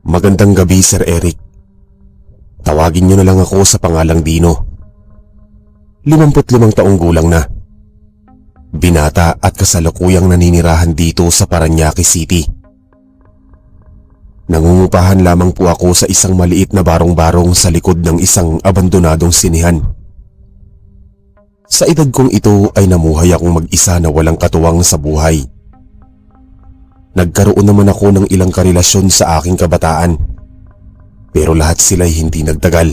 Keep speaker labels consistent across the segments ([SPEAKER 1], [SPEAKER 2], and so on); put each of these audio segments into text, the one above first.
[SPEAKER 1] Magandang gabi, Sir Eric. Tawagin niyo na lang ako sa pangalang Dino. 55 taong gulang na. Binata at kasalukuyang naninirahan dito sa Parañaque City. Nangungupahan lamang po ako sa isang maliit na barong-barong sa likod ng isang abandonadong sinihan. Sa edad kong ito ay namuhay akong mag-isa na walang katuwang sa buhay. Nagkaroon naman ako ng ilang karelasyon sa aking kabataan, pero lahat sila'y hindi nagtagal.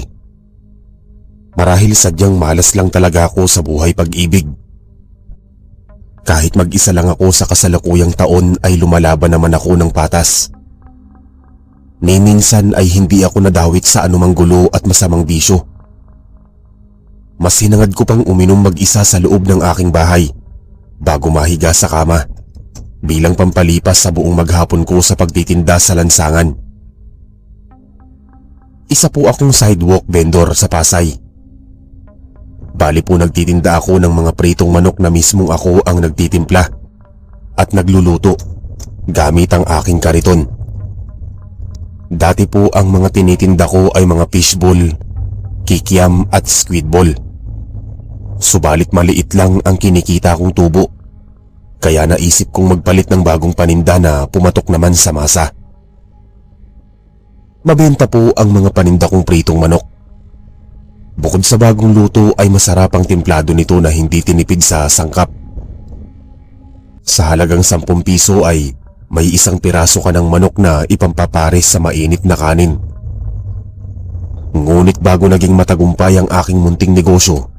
[SPEAKER 1] Marahil sadyang malas lang talaga ako sa buhay pag-ibig. Kahit mag-isa lang ako sa kasalukuyang taon ay lumalaban naman ako ng patas. Ni minsan ay hindi ako nadawit sa anumang gulo at masamang bisyo. Mas hinangad ko pang uminom mag-isa sa loob ng aking bahay bago mahiga sa kama, bilang pampalipas sa buong maghapon ko sa pagtitinda sa lansangan. Isa po akong sidewalk vendor sa Pasay. Bali po nagtitinda ako ng mga pritong manok na mismong ako ang nagtitimpla at nagluluto gamit ang aking kariton. Dati po ang mga tinitinda ko ay mga fishball, kikiam at squidball. Subalit maliit lang ang kinikita kong tubo, kaya naisip kong magpalit ng bagong paninda na pumatok naman sa masa. Mabenta po ang mga paninda kong pritong manok. Bukod sa bagong luto ay masarap ang timplado nito na hindi tinipid sa sangkap. Sa halagang 10 piso ay may isang piraso ka ng manok na ipampapares sa mainit na kanin. Ngunit bago naging matagumpay ang aking munting negosyo,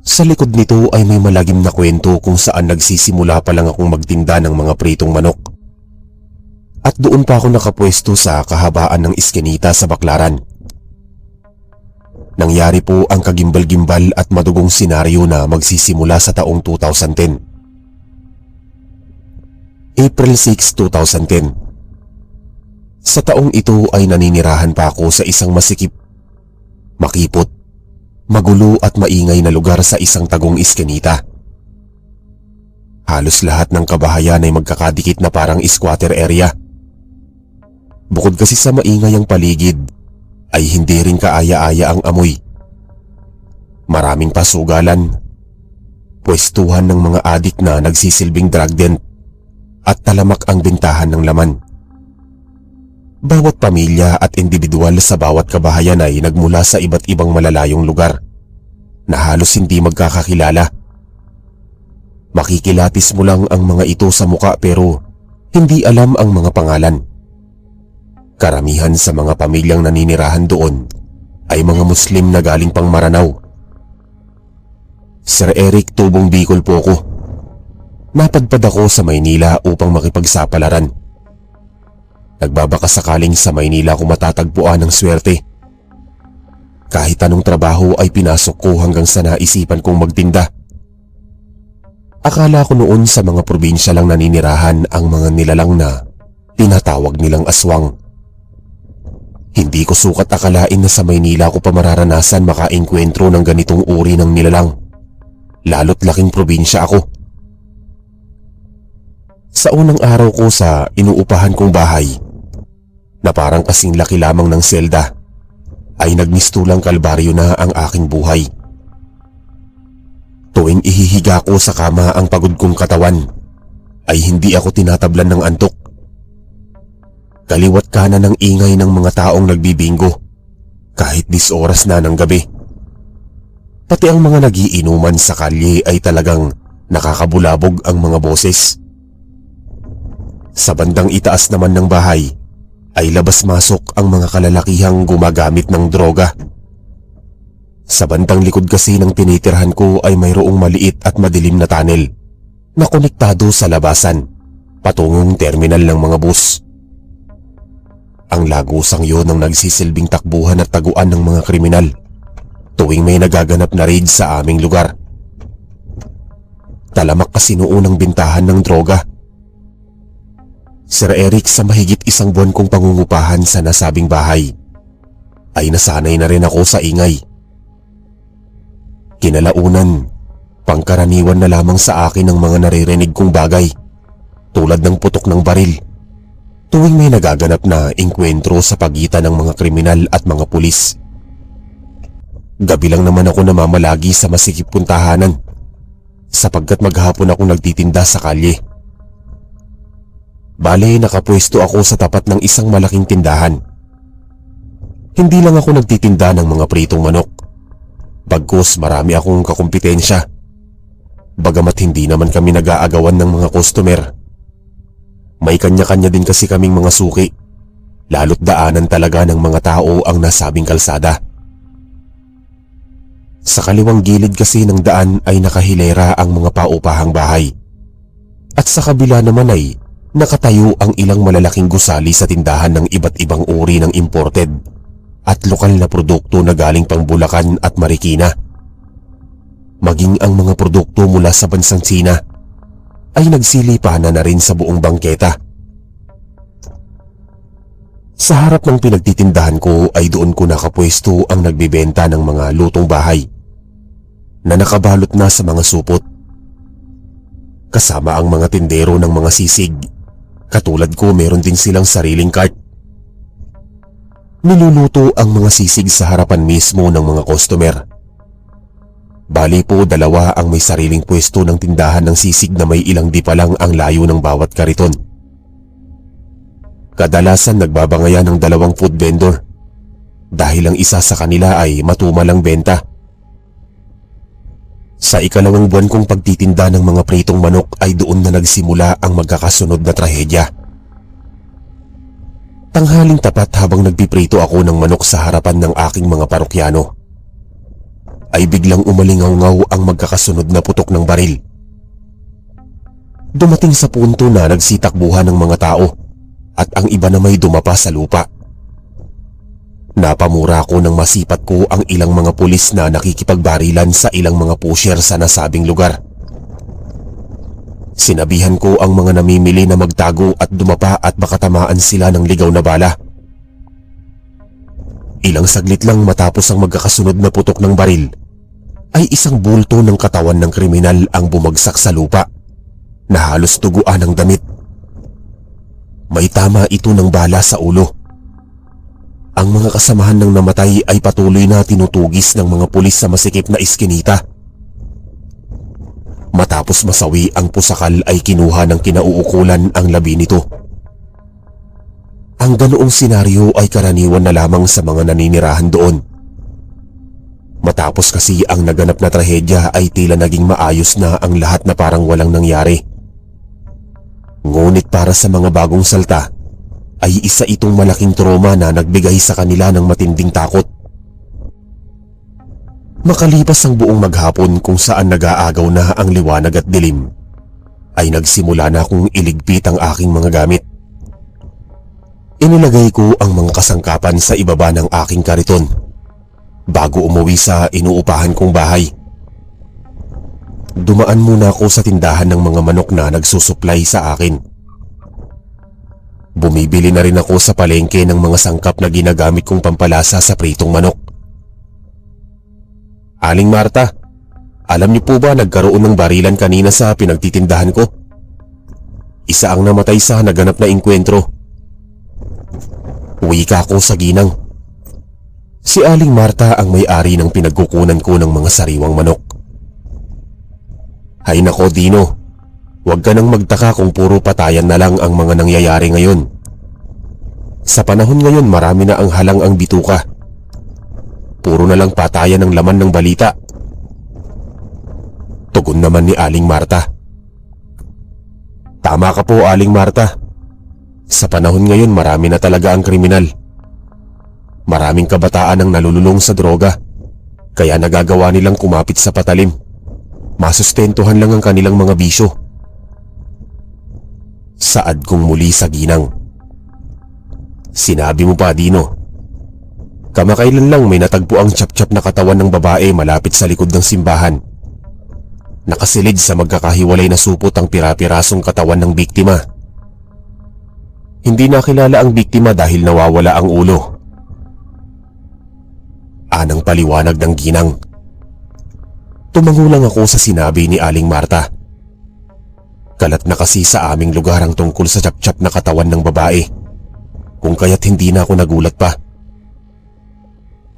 [SPEAKER 1] sa likod nito ay may malagim na kwento kung saan nagsisimula pa lang akong magtinda ng mga pritong manok. At doon pa ako nakapwesto sa kahabaan ng iskinita sa Baclaran. Nangyari po ang kagimbal-gimbal at madugong senaryo na magsisimula sa taong 2010. April 6, 2010. Sa taong ito ay naninirahan pa ako sa isang masikip, makipot, magulo at maingay na lugar sa isang tagong iskinita. Halos lahat ng kabahayan ay magkakadikit na parang squatter area. Bukod kasi sa maingay ang paligid, ay hindi rin kaaya-aya ang amoy. Maraming pasugalan, pwestuhan ng mga adik na nagsisilbing drug den, at talamak ang bintahan ng laman. Bawat pamilya at individual sa bawat kabahayan ay nagmula sa iba't ibang malalayong lugar na halos hindi magkakakilala. Makikilatis mo lang ang mga ito sa muka pero hindi alam ang mga pangalan. Karamihan sa mga pamilyang naninirahan doon ay mga Muslim na galing pang Maranao. Sir Eric, tubong Bicol po ko. Napadpad ako sa Maynila upang makipagsapalaran. Nagbabaka sakaling sa Maynila ko matatagpuan ng swerte. Kahit anong trabaho ay pinasok ko hanggang sa naisipan kong magtinda. Akala ko noon sa mga probinsya lang naninirahan ang mga nilalang na tinatawag nilang aswang. Hindi ko sukat akalain na sa Maynila ko pa mararanasan makaengkwentro ng ganitong uri ng nilalang, lalo't laking probinsya ako. Sa unang araw ko sa inuupahan kong bahay, na parang kasing laki lamang ng selda, ay nagmistulang kalbaryo na ang aking buhay. Tuwing ihihiga ko sa kama ang pagod kong katawan, ay hindi ako tinatablan ng antok. Kaliwat kanan ng ingay ng mga taong nagbibingo, kahit 10 oras na ng gabi. Pati ang mga nagiinuman sa kalye ay talagang nakakabulabog ang mga boses. Sa bandang itaas naman ng bahay ay labas-masok ang mga kalalakihang gumagamit ng droga. Sa bandang likod kasi ng tinitirhan ko ay mayroong maliit at madilim na tunnel na konektado sa labasan patungong terminal ng mga bus. Ang lagusang yon ang nagsisilbing takbuhan at taguan ng mga kriminal tuwing may nagaganap na raid sa aming lugar. Talamak kasi noon ang bintahan ng droga. Sir Eric, sa mahigit 1 buwan kong pangungupahan sa nasabing bahay, ay nasanay na rin ako sa ingay. Kinalaunan, pangkaraniwan na lamang sa akin ang mga naririnig kong bagay, tulad ng putok ng baril, tuwing may nagaganap na engkwentro sa pagitan ng mga kriminal at mga pulis. Gabi lang naman ako namamalagi sa masikip kong tahanan sapagkat maghapon akong nagtitinda sa kalye. Bale, nakapwesto ako sa tapat ng isang malaking tindahan. Hindi lang ako nagtitinda ng mga pritong manok, bagkus marami akong kakumpetensya. Bagamat hindi naman kami nag-aagawan ng mga customer. May kanya-kanya din kasi kaming mga suki, lalo't daanan talaga ng mga tao ang nasabing kalsada. Sa kaliwang gilid kasi ng daan ay nakahilera ang mga paupahang bahay. At sa kabila naman ay nakatayo ang ilang malalaking gusali sa tindahan ng iba't ibang uri ng imported at lokal na produkto na galing pang Bulacan at Marikina. Maging ang mga produkto mula sa bansang Sina ay nagsilipanan na rin sa buong bangketa. Sa harap ng pinagtitindahan ko ay doon ko nakapwesto ang nagbibenta ng mga lutong bahay na nakabalot na sa mga supot. Kasama ang mga tindero ng mga sisig. Katulad ko, meron din silang sariling cart. Niluluto ang mga sisig sa harapan mismo ng mga customer. Bali po, dalawa ang may sariling pwesto ng tindahan ng sisig na may ilang di pa lang ang layo ng bawat kariton. Kadalasan nagbabangayan ng dalawang food vendor dahil ang isa sa kanila ay matumalang benta. Sa ikalawang buwan kong pagtitinda ng mga pritong manok ay doon na nagsimula ang magkakasunod na trahedya. Tanghaling tapat habang nagpiprito ako ng manok sa harapan ng aking mga parokyano, ay biglang umalingaw-ngaw ang magkakasunod na putok ng baril. Dumating sa punto na nagsitakbuhan ng mga tao at ang iba na may dumapa sa lupa. Napamura ko nang masipat ko ang ilang mga pulis na nakikipagbarilan sa ilang mga pusher sa nasabing lugar. Sinabihan ko ang mga namimili na magtago at dumapa at baka tamaan sila ng ligaw na bala. Ilang saglit lang matapos ang magkakasunod na putok ng baril, ay isang bulto ng katawan ng kriminal ang bumagsak sa lupa na halos duguan ng damit. May tama ito ng bala sa ulo. Ang mga kasamahan ng namatay ay patuloy na tinutugis ng mga pulis sa masikip na iskinita. Matapos masawi ang pusakal ay kinuha ng kinauukulan ang labi nito. Ang ganoong senaryo ay karaniwan na lamang sa mga naninirahan doon. Matapos kasi ang naganap na trahedya ay tila naging maayos na ang lahat na parang walang nangyari. Ngunit para sa mga bagong salta, ay isa itong malaking trauma na nagbigay sa kanila ng matinding takot. Makalipas ang buong maghapon kung saan nag-aagaw na ang liwanag at dilim, ay nagsimula na akong iligpit ang aking mga gamit. Inilagay ko ang mga kasangkapan sa ibaba ng aking kariton bago umuwi sa inuupahan kong bahay. Dumaan muna ako sa tindahan ng mga manok na nagsusupply sa akin. Bumibili na rin ako sa palengke ng mga sangkap na ginagamit kong pampalasa sa pritong manok. Aling Marta, alam niyo po ba nagkaroon ng barilan kanina sa pinagtitindahan ko? Isa ang namatay sa naganap na engkwentro. Wika ko sa ginang. Si Aling Marta ang may-ari ng pinagkukunan ko ng mga sariwang manok. Hay nako Dino, huwag ka nang magtaka kung puro patayan na lang ang mga nangyayari ngayon. Sa panahon ngayon marami na ang halang ang bituka. Puro na lang patayan ang laman ng balita. Tugon naman ni Aling Marta. Tama ka po Aling Marta. Sa panahon ngayon marami na talaga ang kriminal. Maraming kabataan ang nalululong sa droga, kaya nagagawa nilang kumapit sa patalim. Masustentuhan lang ang kanilang mga bisyo. Saad kong muli sa ginang. Sinabi mo pa Dino. Kamakailan lang may natagpo ang chap-chap na katawan ng babae malapit sa likod ng simbahan. Nakasilid sa magkakahiwalay na supot ang pira-pirasong katawan ng biktima. Hindi nakilala ang biktima dahil nawawala ang ulo. Anang paliwanag ng ginang. Tumango lang ako sa sinabi ni Aling Marta. Kalat na kasi sa aming lugar ang tungkol sa chap-chap na katawan ng babae. kung kaya't hindi na ako nagulat pa.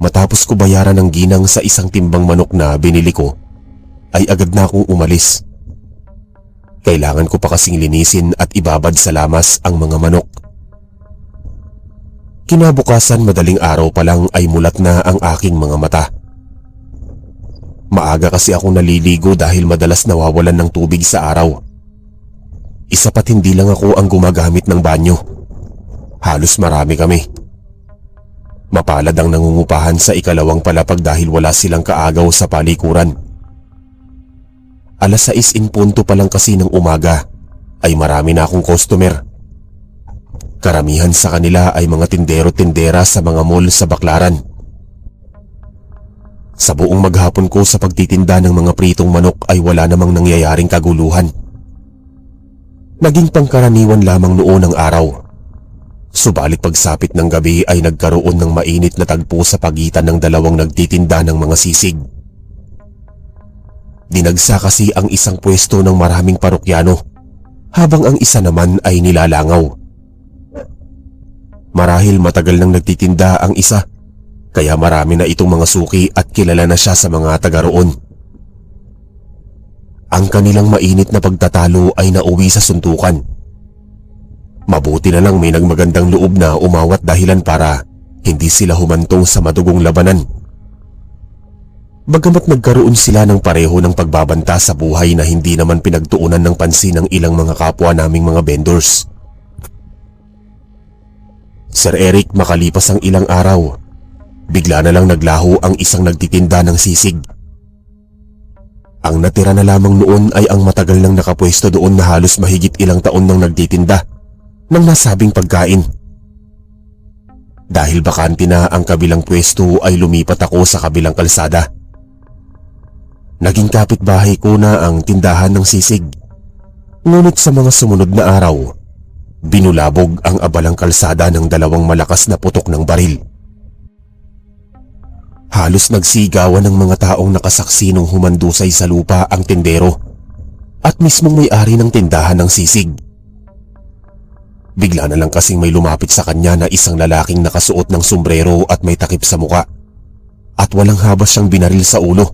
[SPEAKER 1] Matapos ko bayaran ng ginang sa isang timbang manok na binili ko, ay agad na akong umalis. Kailangan ko pa kasing linisin at ibabad sa lamas ang mga manok. Kinabukasan madaling araw pa lang ay mulat na ang aking mga mata. Maaga kasi ako naliligo dahil madalas nawawalan ng tubig sa araw. Isa pat hindi lang ako ang gumagamit ng banyo. Halos marami kami. Mapalad ang nangungupahan sa ikalawang palapag dahil wala silang kaagaw sa palikuran. 6:00 pa lang kasi ng umaga ay marami na akong customer. Karamihan sa kanila ay mga tindero-tindera sa mga mall sa Baclaran. Sa buong maghapon ko sa pagtitinda ng mga pritong manok ay wala namang nangyayaring kaguluhan. Naging pangkaraniwan lamang noon ang araw. Subalit pagsapit ng gabi ay nagkaroon ng mainit na tagpo sa pagitan ng dalawang nagtitinda ng mga sisig. Dinagsa kasi ang isang pwesto ng maraming parokyano, habang ang isa naman ay nilalangaw. Marahil matagal nang nagtitinda ang isa, kaya marami na itong mga suki at kilala na siya sa mga taga roon. Ang kanilang mainit na pagtatalo ay nauwi sa suntukan. Mabuti na lang may nagmagandang loob na umawat dahilan para hindi sila humantong sa madugong labanan. Bagamat nagkaroon sila ng pareho ng pagbabanta sa buhay na hindi naman pinagtuunan ng pansin ng ilang mga kapwa naming mga vendors. Sir Eric, makalipas ang ilang araw, bigla na lang naglaho ang isang nagtitinda ng sisig. Ang natira na lamang noon ay ang matagal nang nakapwesto doon na halos mahigit ilang taon nang nagtitinda ng nasabing pagkain. Dahil bakante na ang kabilang pwesto ay lumipat ako sa kabilang kalsada. Naging kapitbahay ko na ang tindahan ng sisig. Ngunit sa mga sumunod na araw, binulabog ang abalang kalsada ng dalawang malakas na putok ng baril. Halos nagsigawan ng mga taong nakasaksi nung humandusay sa lupa ang tindero at mismong may-ari ng tindahan ng sisig. Bigla na lang kasing may lumapit sa kanya na isang lalaking nakasuot ng sombrero at may takip sa muka at walang habas siyang binaril sa ulo.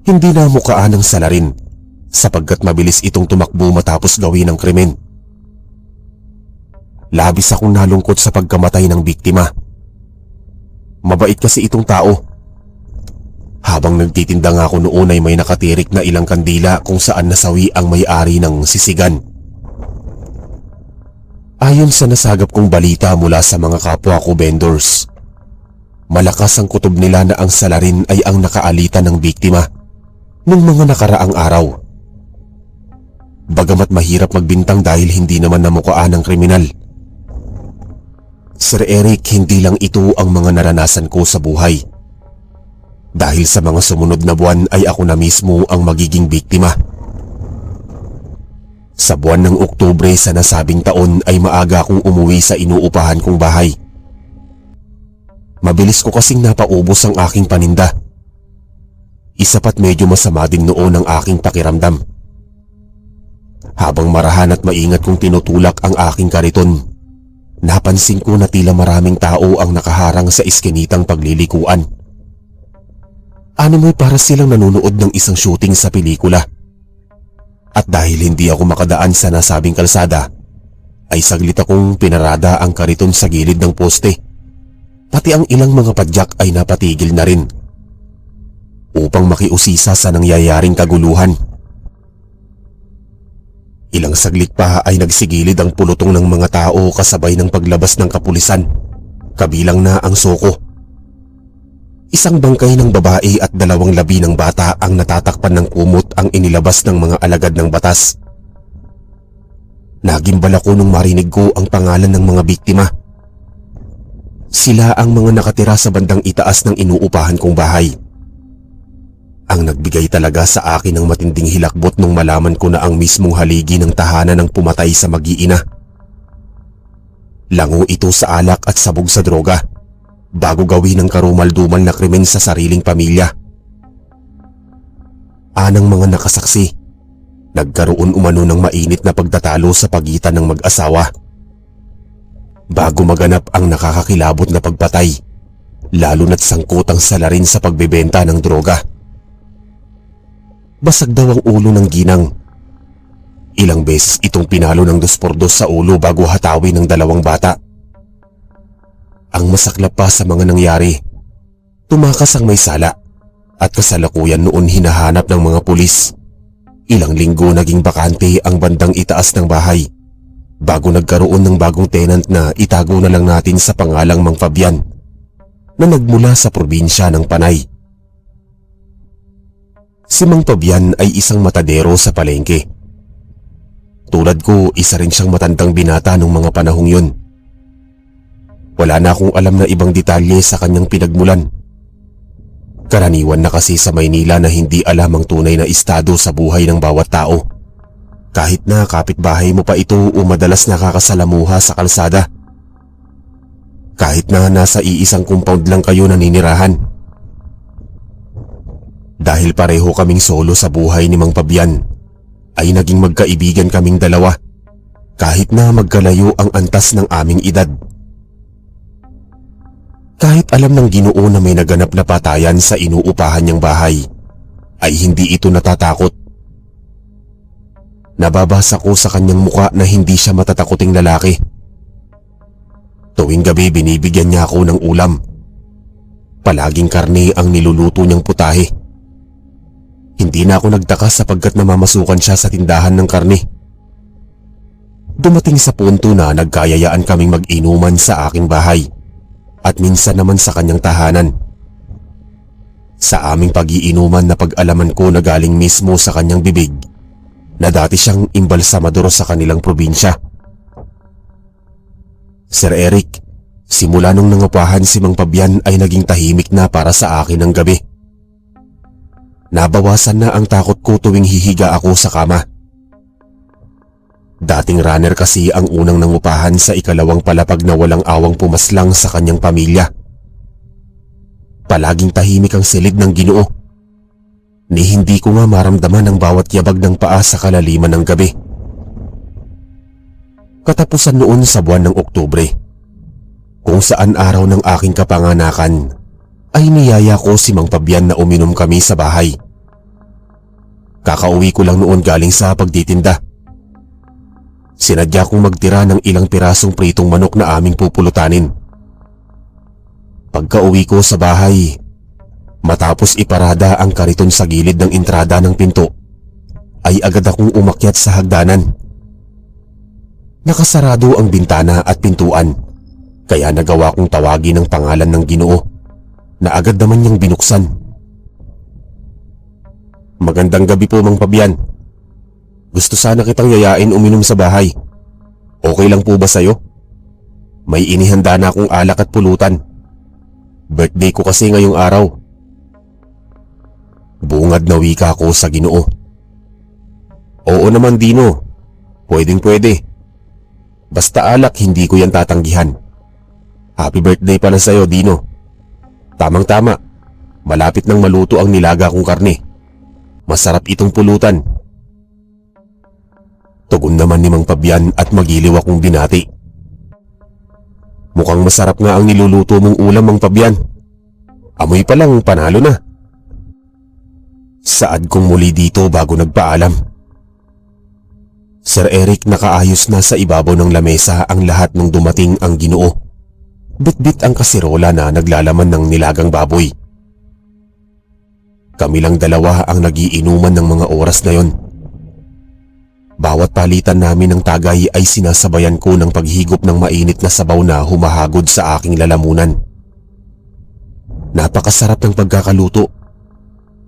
[SPEAKER 1] Hindi na mukaan ng salarin sapagkat mabilis itong tumakbo matapos gawin ang krimen. Labis akong nalungkot sa pagkamatay ng biktima. Mabait kasi itong tao. Habang nagtitinda nga ako noon ay may nakatirik na ilang kandila kung saan nasawi ang may-ari ng sisigan. Ayon sa nasagap kong balita mula sa mga kapwa ko vendors, malakas ang kutob nila na ang salarin ay ang nakaalita ng biktima nung mga nakaraang araw. Bagamat mahirap magbintang dahil hindi naman namukaan ng kriminal, Sir Eric, hindi lang ito ang mga naranasan ko sa buhay. Dahil sa mga sumunod na buwan ay ako na mismo ang magiging biktima. Sa buwan ng Oktubre sa nasabing taon ay maaga akong umuwi sa inuupahan kong bahay. Mabilis ko kasing napaubos ang aking paninda. Isa pat medyo masama din noon ang aking pakiramdam. Habang marahan at maingat kong tinutulak ang aking kariton, napansin ko na tila maraming tao ang nakaharang sa iskinitang paglilikuan. Animoy para silang nanonood ng isang shooting sa pelikula. At dahil hindi ako makadaan sa nasabing kalsada, ay saglit akong pinarada ang kariton sa gilid ng poste. Pati ang ilang mga padyak ay napatigil na rin upang makiusisa sa nangyayaring kaguluhan. Ilang saglit pa ay nagsigilid ang pulutong ng mga tao kasabay ng paglabas ng kapulisan, kabilang na ang soko. Isang bangkay ng babae at 2 labi ng bata ang natatakpan ng kumot ang inilabas ng mga alagad ng batas. Nagimbal ako nung marinig ko ang pangalan ng mga biktima. Sila ang mga nakatira sa bandang itaas ng inuupahan kong bahay. Ang nagbigay talaga sa akin ng matinding hilakbot nung malaman ko na ang mismong haligi ng tahanan ng pumatay sa mag-iina. Lango ito sa alak at sabog sa droga bago gawin ang karumal-dumal na krimen sa sariling pamilya. Anang mga nakasaksi, nagkaroon umano ng mainit na pagtatalo sa pagitan ng mag-asawa. bago maganap ang nakakakilabot na pagpatay, lalo na't sangkot ang salarin sa pagbebenta ng droga. Basag daw ang ulo ng ginang. Ilang beses itong pinalo ng 2x2 sa ulo bago hatawin ng 2 bata. Ang masaklap pa sa mga nangyari, tumakas ang may sala at kasalukuyan noon hinahanap ng mga pulis. Ilang linggo naging bakante ang bandang itaas ng bahay bago nagkaroon ng bagong tenant na itago na lang natin sa pangalang Mang Fabian na nagmula sa probinsya ng Panay. Si Mang Fabian ay isang matadero sa palengke. Tulad ko, isa rin siyang matandang binata nung mga panahong yun. Wala na akong alam na ibang detalye sa kanyang pinagmulan. Karaniwan na kasi sa Maynila na hindi alam ang tunay na estado sa buhay ng bawat tao. Kahit na kapitbahay mo pa ito o madalas nakakasalamuha sa kalsada. Kahit na nasa iisang compound lang kayo naninirahan. Dahil pareho kaming solo sa buhay ni Mang Fabian, ay naging magkaibigan kaming dalawa kahit na magkalayo ang antas ng aming edad. Kahit alam ng Ginoo na may naganap na patayan sa inuupahan niyang bahay, ay hindi ito natatakot. Nababasa ko sa kanyang muka na hindi siya matatakoting lalaki. Tuwing gabi binibigyan niya ako ng ulam. Palaging karne ang niluluto niyang putahe. Hindi na ako nagtaka sapagkat namamasukan siya sa tindahan ng karne. Dumating sa punto na nagkayayaan kaming mag-inuman sa aking bahay at minsan naman sa kanyang tahanan. Sa aming pag-iinuman na pag-alaman ko na galing mismo sa kanyang bibig na dati siyang imbalsamador sa kanilang probinsya. Sir Eric, simula nung nangupahan si Mang Fabian ay naging tahimik na para sa akin ng gabi. Nabawasan na ang takot ko tuwing hihiga ako sa kama. Dating runner kasi ang unang nangupahan sa ikalawang palapag na walang awang pumaslang sa kanyang pamilya. Palaging tahimik ang silid ng Ginoo. Ni hindi ko nga maramdaman ang bawat yabag ng paa sa kalaliman ng gabi. Katapusan noon sa buwan ng Oktubre, kung saan araw ng aking kapanganakan, ay niyaya ko si Mang Fabian na uminom kami sa bahay. Kakauwi ko lang noon galing sa pagtitinda. Sinadya kong magtira ng ilang pirasong pritong manok na aming pupulutanin. Pagkauwi ko sa bahay, matapos iparada ang kariton sa gilid ng entrada ng pinto, ay agad akong umakyat sa hagdanan. Nakasarado ang bintana at pintuan, kaya nagawa kong tawagin ang pangalan ng Ginoo na agad naman niyang binuksan. Magandang gabi po, Mang Fabian. Gusto sana kitang yayain uminom sa bahay. Okay lang po ba sa'yo? May inihanda na akong alak at pulutan. Birthday ko kasi ngayong araw. Bungad na wika ko sa Ginoo. Oo naman, Dino. Pwedeng pwede. Basta alak, hindi ko yan tatanggihan. Happy birthday pala sa'yo, Dino. Tamang-tama. Malapit nang maluto ang nilaga kong karne. Masarap itong pulutan. Tugon naman ni Mang Fabian at magiliw akong binati. Mukhang masarap nga ang niluluto mong ulam, Mang Fabian. Amoy pa lang, panalo na. Saad kong muli dito bago nagpaalam. Sir Eric, nakaayos na sa ibabaw ng lamesa ang lahat nung dumating ang Ginoo. Bit-bit ang kasirola na naglalaman ng nilagang baboy. Kami lang dalawa ang nagiinuman ng mga oras na yon. Bawat palitan namin ng tagay ay sinasabayan ko ng paghigop ng mainit na sabaw na humahagod sa aking lalamunan. Napakasarap ng pagkakaluto.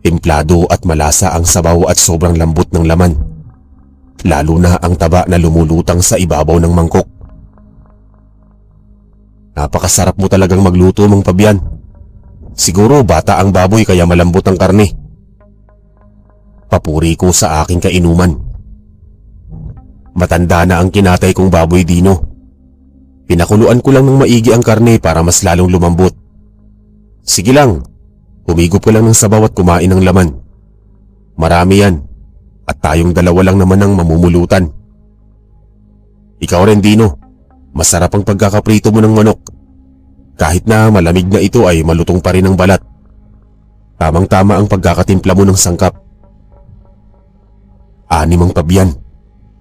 [SPEAKER 1] Templado at malasa ang sabaw at sobrang lambot ng laman. Lalo na ang taba na lumulutang sa ibabaw ng mangkok. Napakasarap mo talagang magluto, Mang Fabian. Siguro bata ang baboy kaya malambot ang karne. Papuri ko sa aking kainuman. Matanda na ang kinatay kong baboy, Dino. Pinakuluan ko lang ng maigi ang karne para mas lalong lumambot. Sige lang, humigop ko lang ng sabaw at kumain ng laman. Marami yan, at tayong dalawa lang naman ang mamumulutan. Ikaw rin, Dino. Masarap ang pagkakaprito mo ng manok. Kahit na malamig na ito ay malutong pa rin ang balat. Tamang-tama ang pagkakatimpla mo ng sangkap. Anim ang pabiyan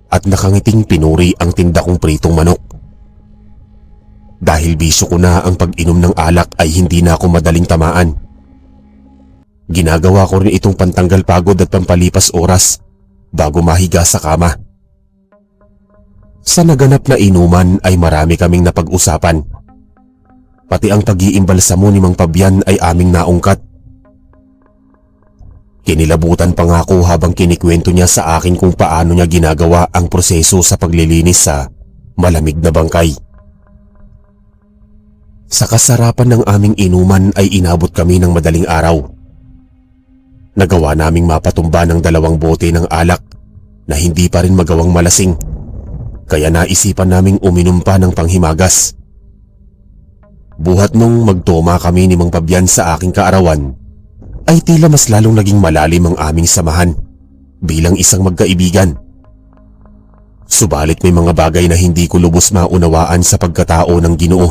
[SPEAKER 1] at nakangiting pinuri ang tinda kong pritong manok. Dahil bisyo ko na ang pag-inom ng alak ay hindi na ako madaling tamaan. Ginagawa ko rin itong pantanggal pagod at pampalipas oras bago mahiga sa kama. Sa naganap na inuman ay marami kaming napag-usapan. Pati ang pag-iimbalsamo ni Mang Pabian ay aming naungkat. Kinilabutan pa nga ako habang kinikwento niya sa akin kung paano niya ginagawa ang proseso sa paglilinis sa malamig na bangkay. Sa kasarapan ng aming inuman ay inabot kami ng madaling araw. Nagawa naming mapatumba ng 2 bote ng alak na hindi pa rin magawang malasing, kaya naisipan naming uminom pa ng panghimagas. Buhat nung magtoma kami ni Mang Pabian sa aking kaarawan, ay tila mas lalong naging malalim ang aming samahan bilang isang magkaibigan. Subalit may mga bagay na hindi ko lubos maunawaan sa pagkatao ng Ginoo.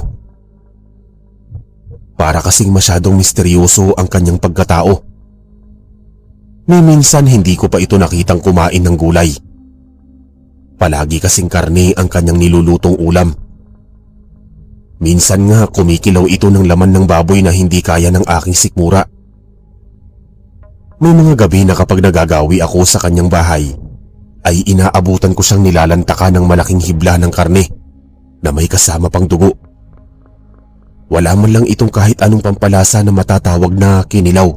[SPEAKER 1] Para kasing masyadong misteryoso ang kanyang pagkatao. May minsan hindi ko pa ito nakitang kumain ng gulay. Palagi kasing karne ang kanyang nilulutong ulam. Minsan nga kumikilaw ito ng laman ng baboy na hindi kaya ng aking sikmura. May mga gabi na kapag nagagawi ako sa kanyang bahay, ay inaabutan ko siyang nilalantakan ng malaking hibla ng karne na may kasama pang dugo. Wala man lang itong kahit anong pampalasa na matatawag na kinilaw.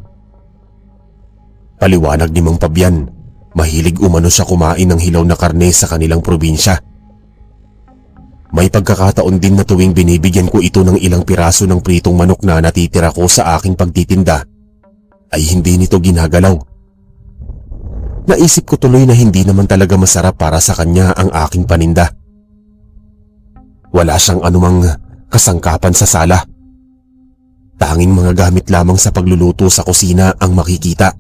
[SPEAKER 1] Paliwanag ni Mang Pabian, mahilig umano siya kumain ng hilaw na karne sa kanilang probinsya. May pagkakataon din na tuwing binibigyan ko ito ng ilang piraso ng pritong manok na natitira ko sa aking pagtitinda, ay hindi nito ginagalaw. Naisip ko tuloy na hindi naman talaga masarap para sa kanya ang aking paninda. Wala siyang anumang kasangkapan sa sala. Tanging mga gamit lamang sa pagluluto sa kusina ang makikita.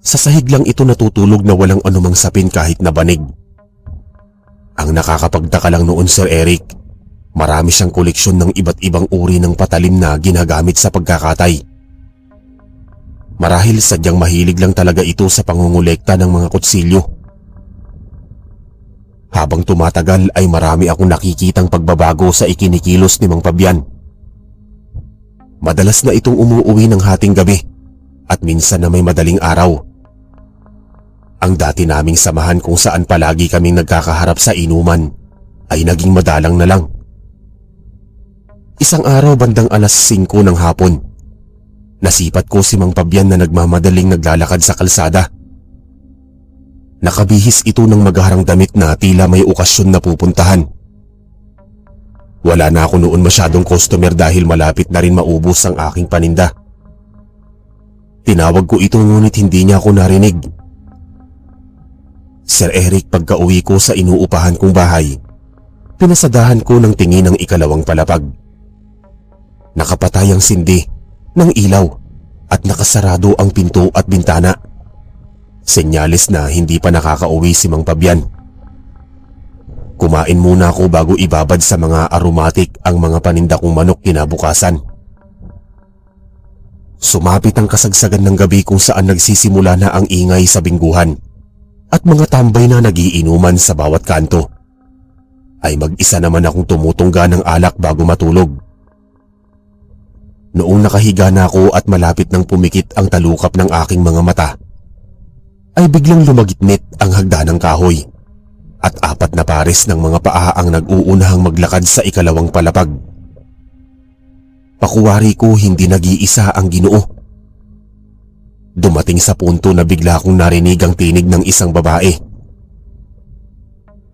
[SPEAKER 1] Sa sahig lang ito natutulog na walang anumang sapin kahit na banig. Ang nakakapagtaka lang noon, Sir Eric, marami siyang koleksyon ng iba't ibang uri ng patalim na ginagamit sa pagkakatay. Marahil sadyang mahilig lang talaga ito sa pangungulekta ng mga kutsilyo. Habang tumatagal ay marami akong nakikitang pagbabago sa ikinikilos ni Mang Pabian. Madalas na itong umuuwi ng hating gabi at minsan na may madaling araw. Ang dati naming samahan kung saan palagi kaming nagkakaharap sa inuman ay naging madalang na lang. Isang araw bandang alas 5 ng hapon, nasipat ko si Mang Pabian na nagmamadaling naglalakad sa kalsada. Nakabihis ito ng magharang damit na tila may okasyon na pupuntahan. Wala na ako noon masyadong customer dahil malapit na rin maubos ang aking paninda. Tinawag ko ito ngunit hindi niya ako narinig. Sir Eric, pagka-uwi ko sa inuupahan kong bahay, pinasadahan ko ng tingin ng ikalawang palapag. Nakapatay ang sindi ng ilaw at nakasarado ang pinto at bintana. Senyales na hindi pa nakakauwi si Mang Pabian. Kumain muna ako bago ibabad sa mga aromatic ang mga paninda kong manok kinabukasan. Sumapit ang kasagsagan ng gabi kung saan nagsisimula na ang ingay sa bingguhan at mga tambay na nagiinuman sa bawat kanto. Ay mag-isa naman akong tumutungga ng alak bago matulog. Noong nakahiga na ako at malapit nang pumikit ang talukap ng aking mga mata, ay biglang lumagitnit ang hagdanang kahoy at 4 na pares ng mga paa ang nag-uunahang maglakad sa ikalawang palapag. Pakuwari ko hindi nag-iisa ang Ginoo. Dumating sa punto na bigla kong narinig ang tinig ng isang babae.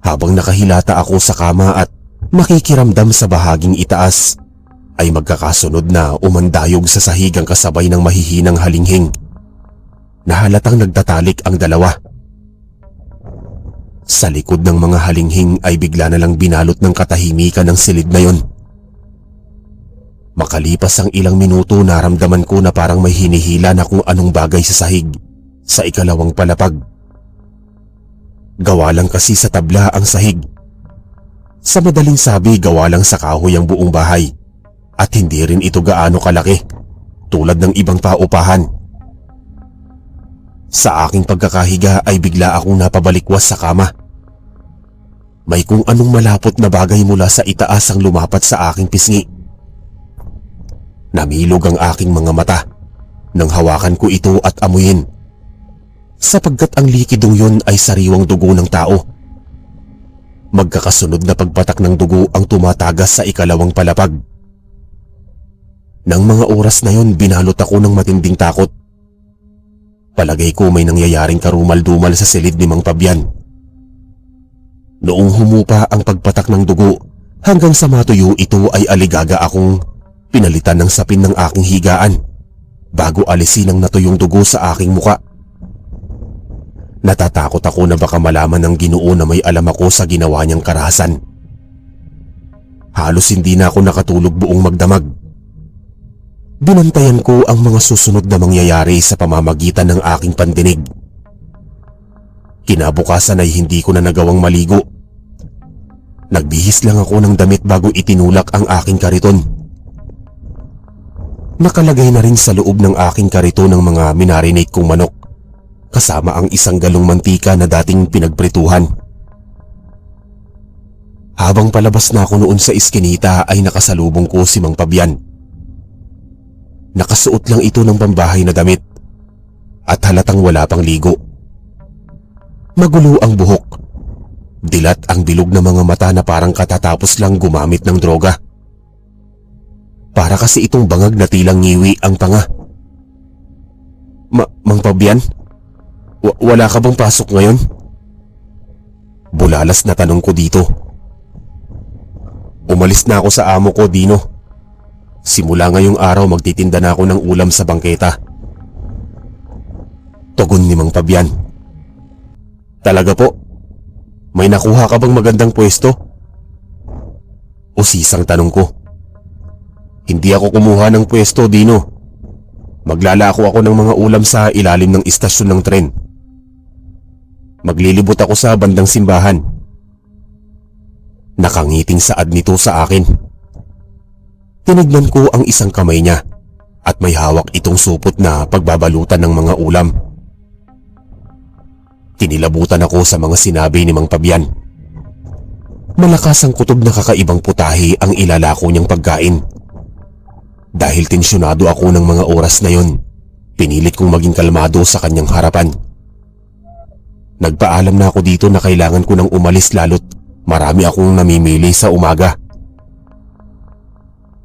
[SPEAKER 1] Habang nakahilata ako sa kama at makikiramdam sa bahaging itaas, ay magkakasunod na umandayog sa sahig ang kasabay ng mahihinang halinghing na halatang nagtatalik ang dalawa. Sa likod ng mga halinghing ay bigla na lang binalot ng katahimikan ng silid na yon. Makalipas ang ilang minuto, naramdaman ko na parang may hinihila na kung anong bagay sa sahig sa ikalawang palapag. Gawa lang kasi sa tabla ang sahig. Sa madaling sabi, gawa lang sa kahoy ang buong bahay at hindi rin ito gaano kalaki tulad ng ibang paupahan. Sa aking pagkakahiga ay bigla akong napabalikwas sa kama. May kung anong malapot na bagay mula sa itaas ang lumapat sa aking pisngi. Namilog ang aking mga mata nang hawakan ko ito at amuyin, sapagkat ang likidong yun ay sariwang dugo ng tao. Magkakasunod na pagpatak ng dugo ang tumatagas sa ikalawang palapag. Nang mga oras na yon, binalot ako ng matinding takot. Palagay ko may nangyayaring karumal-dumal sa silid ni Mang Fabian. Noong humupa ang pagpatak ng dugo hanggang sa matuyo ito ay aligaga akong pinalitan ng sapin ng aking higaan bago alisin ang natuyong dugo sa aking muka. Natatakot ako na baka malaman ng Ginoo na may alam ako sa ginawa niyang karahasan. Halos hindi na ako nakatulog buong magdamag. Binantayan ko ang mga susunod na mangyayari sa pamamagitan ng aking pandinig. Kinabukasan ay hindi ko na nagawang maligo. Nagbihis lang ako ng damit bago itinulak ang aking kariton. Nakalagay na rin sa loob ng aking kariton ng mga minarinate kong manok, kasama ang isang galong mantika na dating pinagprituhan. Habang palabas na ako noon sa iskinita ay nakasalubong ko si Mang Fabian. Nakasuot lang ito ng pambahay na damit at halatang wala pang ligo. Magulo ang buhok, dilat ang bilog na mga mata na parang katatapos lang gumamit ng droga. Para kasi itong bangag na tilang ngiwi ang panga. Mang Fabian? Wala ka bang pasok ngayon? Bulalas na tanong ko dito. Umalis na ako sa amo ko, Dino. Simula ngayong araw magtitinda na ako ng ulam sa bangketa. Tugon ni Mang Fabian. Talaga po? May nakuha ka bang magandang pwesto? Usisang tanong ko. Hindi ako kumuha ng pwesto, Dino. Maglalako ako ng mga ulam sa ilalim ng istasyon ng tren. Maglilibot ako sa bandang simbahan. Nakangiting saad nito sa akin. Tinignan ko ang isang kamay niya at may hawak itong supot na pagbabalutan ng mga ulam. Kinilabutan ako sa mga sinabi ni Mang Fabian. Malakas ang kutob na kakaibang putahe ang ilalako niyang pagkain. Dahil tensyonado ako ng mga oras na yon, pinilit kong maging kalmado sa kanyang harapan. Nagpaalam na ako dito na kailangan ko nang umalis lalo't marami akong namimili sa umaga.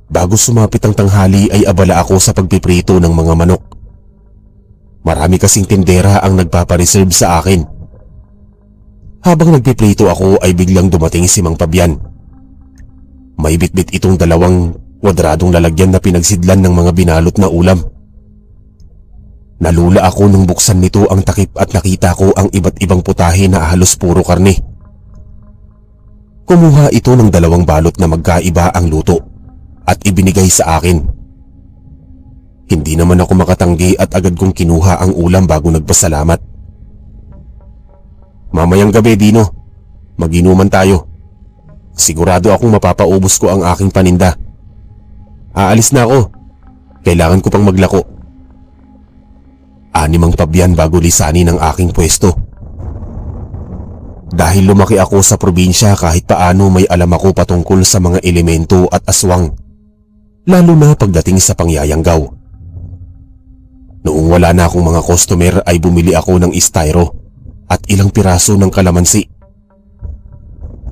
[SPEAKER 1] Bago sumapit ang tanghali ay abala ako sa pagpiprito ng mga manok. Marami kasing tindera ang nagpapareserve sa akin. Habang nagpiprito ako ay biglang dumating si Mang Fabian. May bitbit itong dalawang kwadradong lalagyan na pinagsidlan ng mga binalot na ulam. Nalula ako nung buksan nito ang takip at nakita ko ang iba't ibang putahe na halos puro karne. Kumuha ito ng dalawang balot na magkaiba ang luto at ibinigay sa akin. Hindi naman ako makatanggi at agad kong kinuha ang ulam bago nagpasalamat. Mamayang gabi, Dino. Mag-inuman tayo. Sigurado akong mapapaubos ko ang aking paninda. Aalis na ako. Kailangan ko pang maglako. Ani Mang Fabian bago lisanin ang aking pwesto. Dahil lumaki ako sa probinsya, kahit paano may alam ako patungkol sa mga elemento at aswang, lalo na pagdating sa pangyayanggaw. Noong wala na akong mga customer ay bumili ako ng styro at ilang piraso ng kalamansi.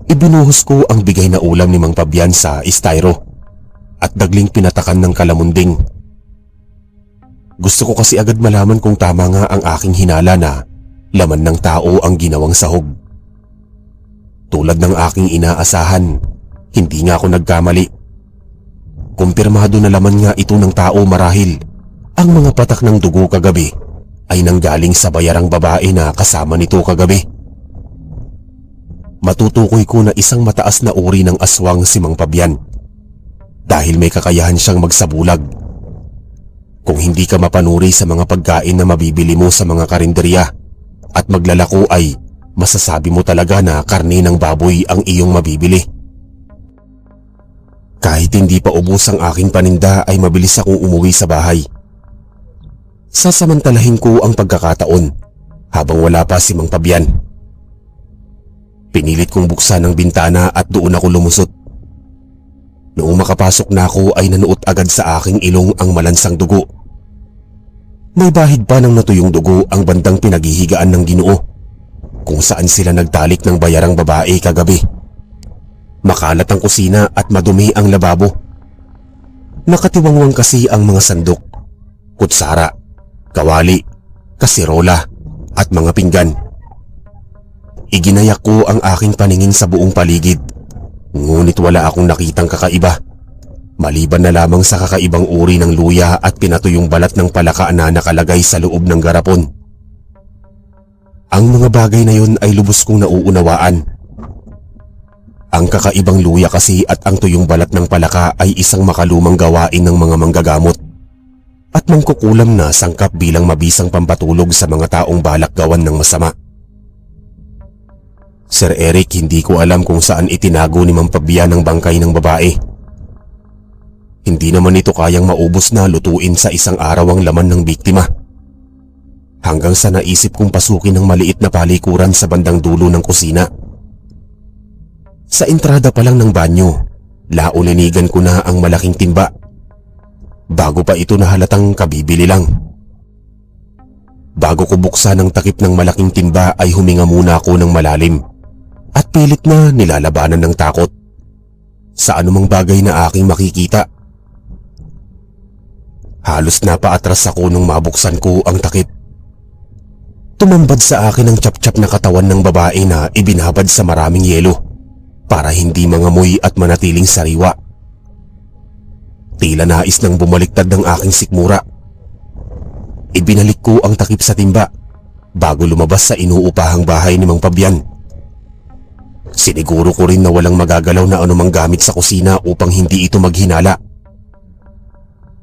[SPEAKER 1] Ibinuhos ko ang bigay na ulam ni Mang Fabian sa styro at dagling pinatakan ng kalamunding. Gusto ko kasi agad malaman kung tama nga ang aking hinala na laman ng tao ang ginawang sahog. Tulad ng aking inaasahan, hindi nga ako nagkamali. Kumpirmado na laman nga ito ng tao marahil ang mga patak ng dugo kagabi ay nanggaling sa bayarang babae na kasama nito kagabi. Matutukoy ko na isang mataas na uri ng aswang si Mang Fabian dahil may kakayahan siyang magsabulag. Kung hindi ka mapanuri sa mga pagkain na mabibili mo sa mga karinderya at maglalako ay masasabi mo talaga na karne ng baboy ang iyong mabibili. Kahit hindi pa ubos ang aking paninda ay mabilis akong umuwi sa bahay. Sasamantalahin ko ang pagkakataon habang wala pa si Mang Fabian. Pinilit kong buksan ang bintana at doon ako lumusot. Noong makapasok na ako ay nanuot agad sa aking ilong ang malansang dugo. May bahid pa ng natuyong dugo ang bandang pinaghihigaan ng Ginoo kung saan sila nagtalik ng bayarang babae kagabi. Makalat ang kusina at madumi ang lababo. Nakatiwangwang kasi ang mga sandok, kutsara, kawali, kasirola at mga pinggan. Iginayak ko ang aking paningin sa buong paligid, ngunit wala akong nakitang kakaiba, maliban na lamang sa kakaibang uri ng luya at pinatuyong balat ng palaka na nakalagay sa loob ng garapon. Ang mga bagay na yun ay lubos kong nauunawaan. Ang kakaibang luya kasi at ang tuyong balat ng palaka ay isang makalumang gawain ng mga manggagamot at mangkukulam na sangkap bilang mabisang pampatulog sa mga taong balak gawan ng masama. Sir Eric, hindi ko alam kung saan itinago ni Mang Fabian ang bangkay ng babae. Hindi naman ito kayang maubos na lutuin sa isang araw ang laman ng biktima. Hanggang sa naisip kong pasukin ng maliit na palikuran sa bandang dulo ng kusina. Sa entrada pa lang ng banyo, launinigan ko na ang malaking timba. Bago pa ito nahalatang kabibili lang. Bago ko buksan ang takip ng malaking timba ay huminga muna ako ng malalim at pilit na nilalabanan ng takot sa anumang bagay na aking makikita. Halos napaatras ako nung mabuksan ko ang takip. Tumambad sa akin ang tiyap-tiyap na katawan ng babae na ibinabad sa maraming yelo para hindi mangamoy at manatiling sariwa. Tila nais nang bumaliktad ng aking sikmura. Ibinalik ko ang takip sa timba bago lumabas sa inuupahang bahay ni Mang Fabian. Siniguro ko rin na walang magagalaw na anumang gamit sa kusina upang hindi ito maghinala.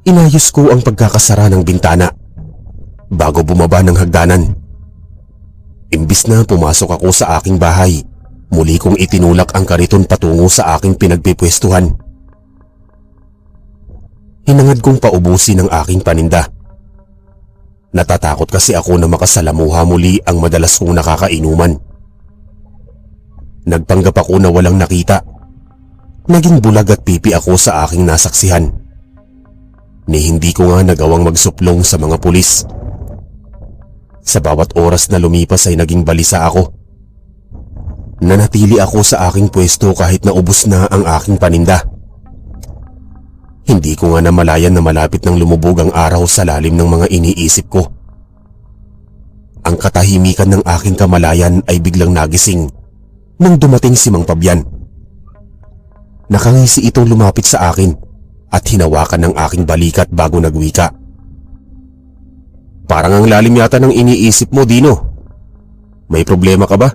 [SPEAKER 1] Inayos ko ang pagkakasara ng bintana bago bumaba ng hagdanan. Imbis na pumasok ako sa aking bahay, muli kong itinulak ang kariton patungo sa aking pinagpipwestuhan. Hinangad kong paubusin ang aking paninda. Natatakot kasi ako na makasalamuha muli ang madalas kong nakakainuman. Nagpanggap ako na walang nakita. Naging bulag at pipi ako sa aking nasaksihan. Ni hindi ko nga nagawang magsuplong sa mga pulis. Sa bawat oras na lumipas ay naging balisa ako. Nanatili ako sa aking pwesto kahit naubos na ang aking paninda. Hindi ko nga namalayan na malapit nang lumubog ang araw sa lalim ng mga iniisip ko. Ang katahimikan ng aking kamalayan ay biglang nagising nang dumating si Mang Fabian. Nakangisi itong lumapit sa akin at hinawakan ng aking balikat bago nagwika. Parang ang lalim yata ng iniisip mo, Dino. May problema ka ba?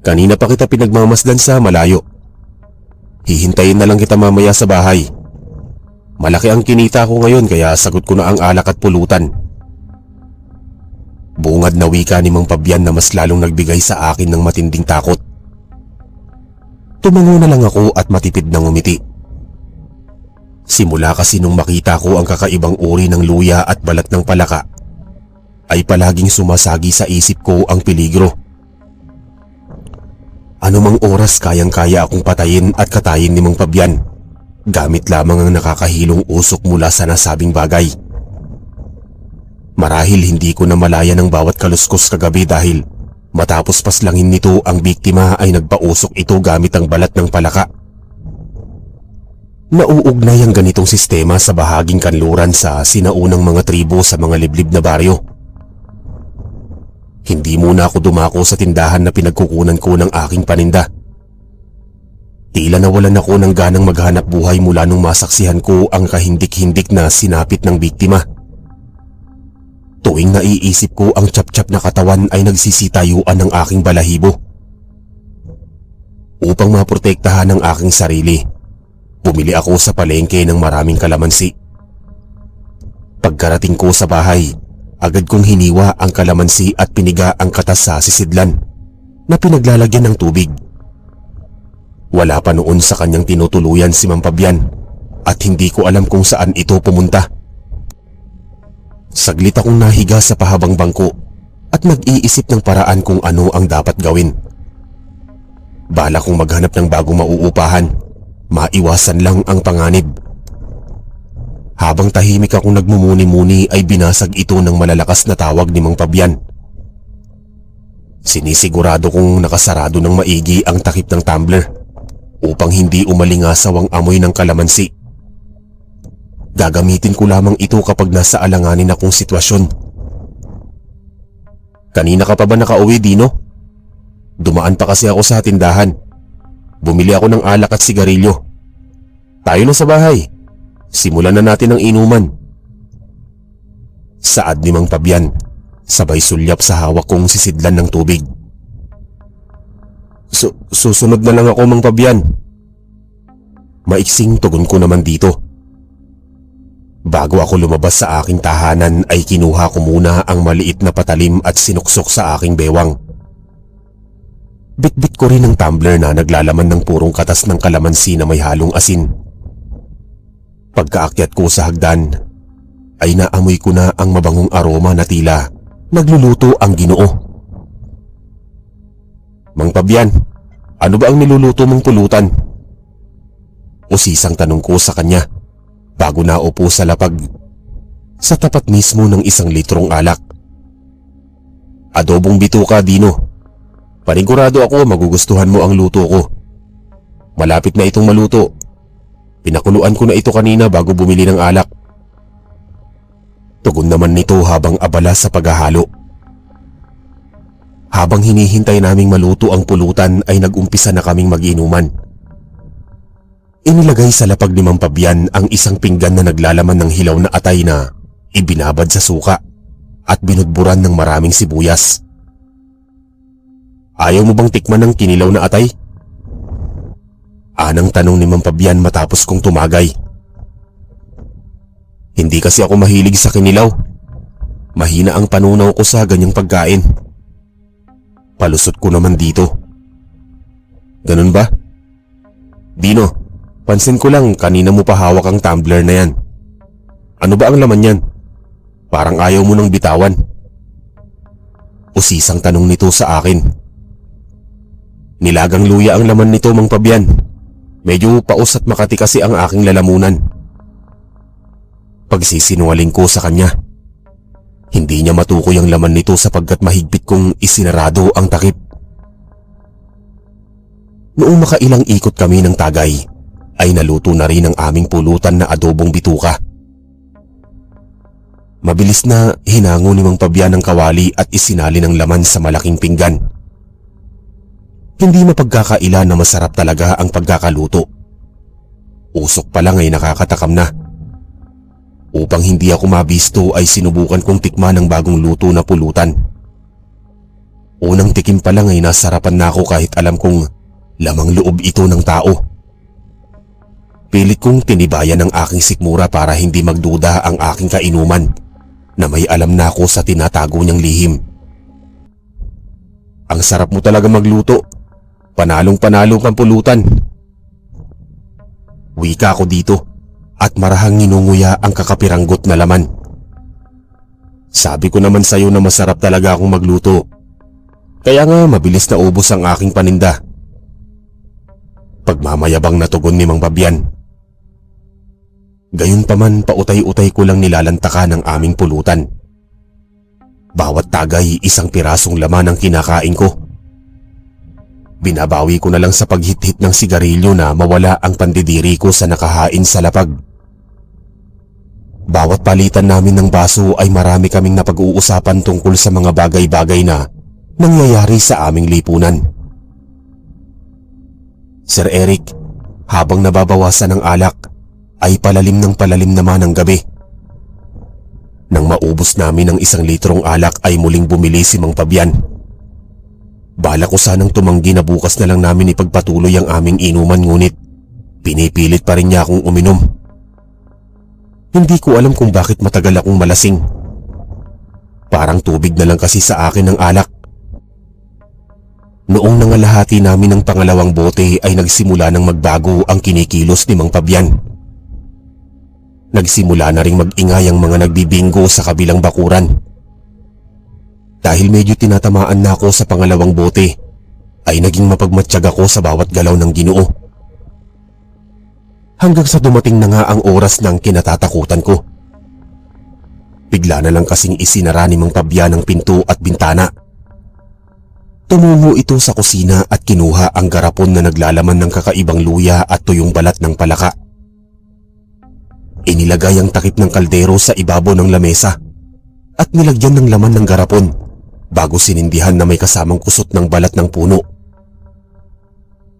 [SPEAKER 1] Kanina pa kita pinagmamasdan sa malayo. Hihintayin na lang kita mamaya sa bahay. Malaki ang kinita ko ngayon kaya sagot ko na ang alak at pulutan. Bungad na wika ni Mang Fabian na mas lalong nagbigay sa akin ng matinding takot. Tumango na lang ako at matipid na ngumiti. Simula kasi nung makita ko ang kakaibang uri ng luya at balat ng palaka, ay palaging sumasagi sa isip ko ang peligro. Anumang oras kayang-kaya akong patayin at katayin ni Mang Fabian, gamit lamang ang nakakahilong usok mula sa nasabing bagay. Marahil hindi ko na malaya ng bawat kaluskos kagabi dahil matapos paslangin nito ang biktima ay nagpausok ito gamit ang balat ng palaka. Nauugnay ang ganitong sistema sa bahaging kanluran sa sinaunang mga tribo sa mga liblib na baryo. Hindi muna ako dumako sa tindahan na pinagkukunan ko ng aking paninda. Tila nawalan ako ng ganang maghanap buhay mula nung masaksihan ko ang kahindik-hindik na sinapit ng biktima. Tuwing naiisip ko ang tiyap-tiyap na katawan ay nagsisitayuan ng aking balahibo. Upang maprotektahan ang aking sarili, bumili ako sa palengke ng maraming kalamansi. Pagkarating ko sa bahay, agad kong hiniwa ang kalamansi at piniga ang katas sa sisidlan na pinaglalagyan ng tubig. Wala pa noon sa kanyang tinutuluyan si Mang Fabian at hindi ko alam kung saan ito pumunta. Saglit akong nahiga sa pahabang bangko at nag-iisip ng paraan kung ano ang dapat gawin. Bala kong maghanap ng bagong mauupahan, maiwasan lang ang panganib. Habang tahimik akong nagmumuni-muni ay binasag ito ng malalakas na tawag ni Mang Fabian. Sinisigurado kong nakasarado ng maigi ang takip ng tumbler upang hindi umalingasaw ang amoy ng kalamansi. Gagamitin ko lamang ito kapag nasa alanganin akong sitwasyon. Kanina ka pa ba nakauwi, Dino? Dumaan pa kasi ako sa tindahan. Bumili ako ng alak at sigarilyo. Tayo na sa bahay. Simulan na natin ang inuman. Saad ni Mang Fabian, sabay sulyap sa hawak kong sisidlan ng tubig. Susunod na lang ako, Mang Fabian. Maiksing tugon ko naman dito. Bago ako lumabas sa aking tahanan ay kinuha ko muna ang maliit na patalim at sinuksok sa aking bewang. Bitbit ko rin ang tumbler na naglalaman ng purong katas ng kalamansi na may halong asin. Pagkaakyat ko sa hagdan ay naamoy ko na ang mabangong aroma na tila nagluluto ang Ginoo. Mang Fabian, ano ba ang niluluto mong pulutan? Usisang tanong ko sa kanya bago naupo sa lapag sa tapat mismo ng 1 litrong alak. Adobong bituka, Dino. Panigurado ako magugustuhan mo ang luto ko. Malapit na itong maluto. Pinakuluan ko na ito kanina bago bumili ng alak. Tugon naman nito habang abala sa paghahalo. Habang hinihintay naming maluto ang pulutan ay nag-umpisa na kaming mag-inuman. Inilagay sa lapag ni Mang Fabian ang 1 pinggan na naglalaman ng hilaw na atay na ibinabad sa suka at binudburan ng maraming sibuyas. Ayaw mo bang tikman ng kinilaw na atay? Anang tanong ni Mang Fabian matapos kong tumagay. Hindi kasi ako mahilig sa kinilaw. Mahina ang panunaw ko sa ganyang pagkain. Palusot ko naman dito. Ganun ba? Dino, pansin ko lang kanina mo pa hawak ang tumbler na yan. Ano ba ang laman yan? Parang ayaw mo nang bitawan. Usisang tanong nito sa akin. Nilagang luya ang laman nito, Mang Fabian. Medyo paus at makati kasi ang aking lalamunan. Pagsisinungaling ko sa kanya. Hindi niya matukoy ang laman nito sapagkat mahigpit kong isinarado ang takip. Noong makailang ikot kami ng tagay, ay naluto na rin ang aming pulutan na adobong bituka. Mabilis na hinango ni Mang Fabian ang kawali at isinali ng laman sa malaking pinggan. Hindi mapagkakaila na masarap talaga ang pagkakaluto. Usok pa lang ay nakakatakam na. Upang hindi ako mabisto ay sinubukan kong tikman ang bagong luto na pulutan. Unang tikim pa lang ay nasarapan na ako kahit alam kong lamang loob ito ng tao. Pilit kong tinibayan ang aking sikmura para hindi magduda ang aking kainuman na may alam na ako sa tinatago niyang lihim. Ang sarap mo talaga magluto. Panalong-panalo kang pulutan. Wika ko dito at marahang ninunguya ang kakapiranggot na laman. Sabi ko naman sa'yo na masarap talaga akong magluto. Kaya nga mabilis na ubos ang aking paninda. Pagmamayabang na tugon ni Mang Fabian. Gayunpaman pautay-utay ko lang nilalantakan ang aming pulutan. Bawat tagay 1 pirasong laman ang kinakain ko. Binabawi ko na lang sa paghit-hit ng sigarilyo na mawala ang pandidiri ko sa nakahain sa lapag. Bawat palitan namin ng baso ay marami kaming napag-uusapan tungkol sa mga bagay-bagay na nangyayari sa aming lipunan. Sir Eric, habang nababawasan ng alak, ay palalim naman ang gabi. Nang maubos namin ang 1 litrong alak ay muling bumili si Mang Fabian. Bala ko sanang tumanggi na bukas na lang namin ipagpatuloy ang aming inuman ngunit pinipilit pa rin niya akong uminom. Hindi ko alam kung bakit matagal akong malasing. Parang tubig na lang kasi sa akin ang alak. Noong nangalahati namin ng pangalawang bote ay nagsimula ng magbago ang kinikilos ni Mang Fabian. Nagsimula na ring mag-ingay ang mga nagbibingo sa kabilang bakuran. Dahil medyo tinatamaan na ako sa pangalawang bote, ay naging mapagmatsyag ako sa bawat galaw ng Ginoo. Hanggang sa dumating na nga ang oras ng kinatatakutan ko. Bigla na lang kasing isinara ni Mang Fabian ang pinto at bintana. Tumungo ito sa kusina at kinuha ang garapon na naglalaman ng kakaibang luya at tuyong balat ng palaka. Inilagay ang takip ng kaldero sa ibabaw ng lamesa at nilagyan ng laman ng garapon bago sinindihan na may kasamang kusot ng balat ng puno.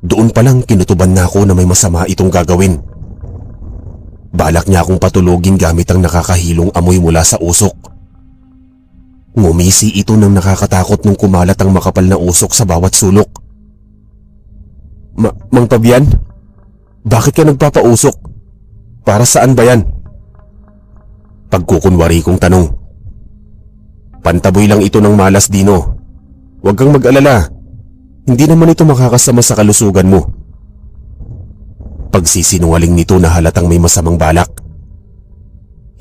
[SPEAKER 1] Doon pa lang kinutuban na ako na may masama itong gagawin. Balak niya akong patulogin gamit ang nakakahilong amoy mula sa usok. Ngumisi ito nang nakakatakot nung kumalat ang makapal na usok sa bawat sulok. Mang Fabian, bakit ka nagpapausok? Para saan ba yan? Pagkukunwari kong tanong. Pantaboy lang ito ng malas, Dino. Huwag kang mag-alala. Hindi naman ito makakasama sa kalusugan mo. Pagsisinungaling nito na halatang may masamang balak.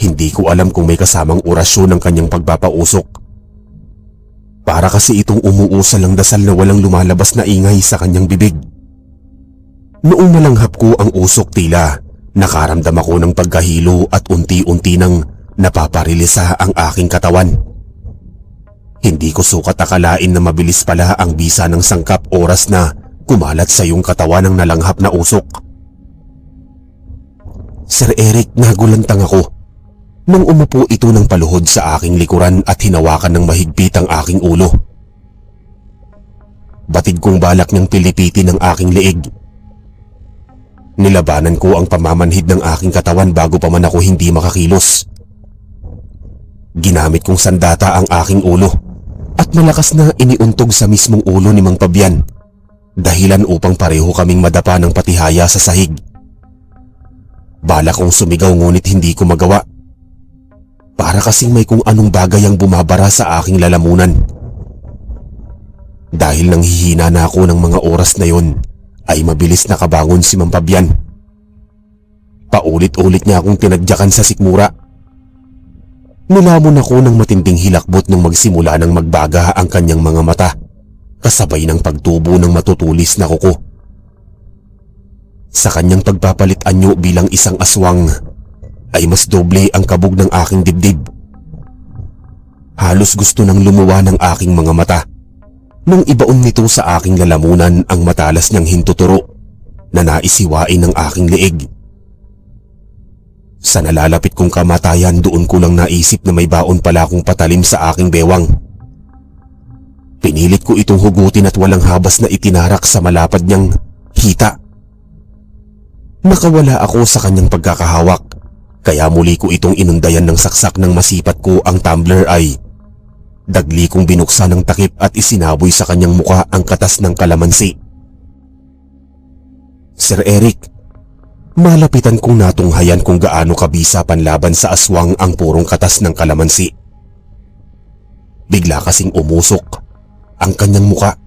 [SPEAKER 1] Hindi ko alam kung may kasamang orasyon ng kanyang pagpapausok. Para kasi itong umuusal ang dasal na walang lumalabas na ingay sa kanyang bibig. Noong malanghap ko ang usok, tila nakaramdam ako ng pagkahilo at unti-unti nang napaparilisa ang aking katawan. Hindi ko sukat akalain na mabilis pala ang bisa ng sangkap oras na kumalat sa iyong katawan ng nalanghap na usok. Sir Eric, nagulantang ako nang umupo ito ng paluhod sa aking likuran at hinawakan ng mahigpit ang aking ulo. Batid kong balak niyang pilipitin ang aking leeg. Nilabanan ko ang pamamanhid ng aking katawan bago pa man ako hindi makakilos. Ginamit kong sandata ang aking ulo at malakas na iniuntog sa mismong ulo ni Mang Fabian, dahilan upang pareho kaming madapa ng patihaya sa sahig. Balak kong sumigaw ngunit hindi ko magawa. Para kasing may kung anong bagay ang bumabara sa aking lalamunan. Dahil nanghihina na ako ng mga oras na yon, ay mabilis nakabangon si Mang Fabian. Paulit-ulit niya akong tinadyakan sa sikmura. Nilamon ako ng matinding hilakbot nung magsimula ng magbaga ang kanyang mga mata, kasabay ng pagtubo ng matutulis na kuko. Sa kanyang pagpapalit anyo bilang isang aswang, ay mas doble ang kabog ng aking dibdib. Halos gusto nang lumuwa ng aking mga mata nung ibaon nito sa aking lalamunan ang matalas niyang hintuturo na naisiwain ng aking leeg. Sa nalalapit kong kamatayan, doon ko lang naisip na may baon pala akong patalim sa aking bewang. Pinilit ko itong hugutin at walang habas na itinarak sa malapad niyang hita. Nakawala ako sa kanyang pagkakahawak. Kaya muli ko itong inundayan ng saksak ng masipat ko ang tumbler ay dagli kong binuksan ng takip at isinaboy sa kanyang muka ang katas ng kalamansi. Sir Eric, malapitan kong natunghayan kung gaano kabisa panlaban sa aswang ang purong katas ng kalamansi. Bigla kasing umusok ang kanyang muka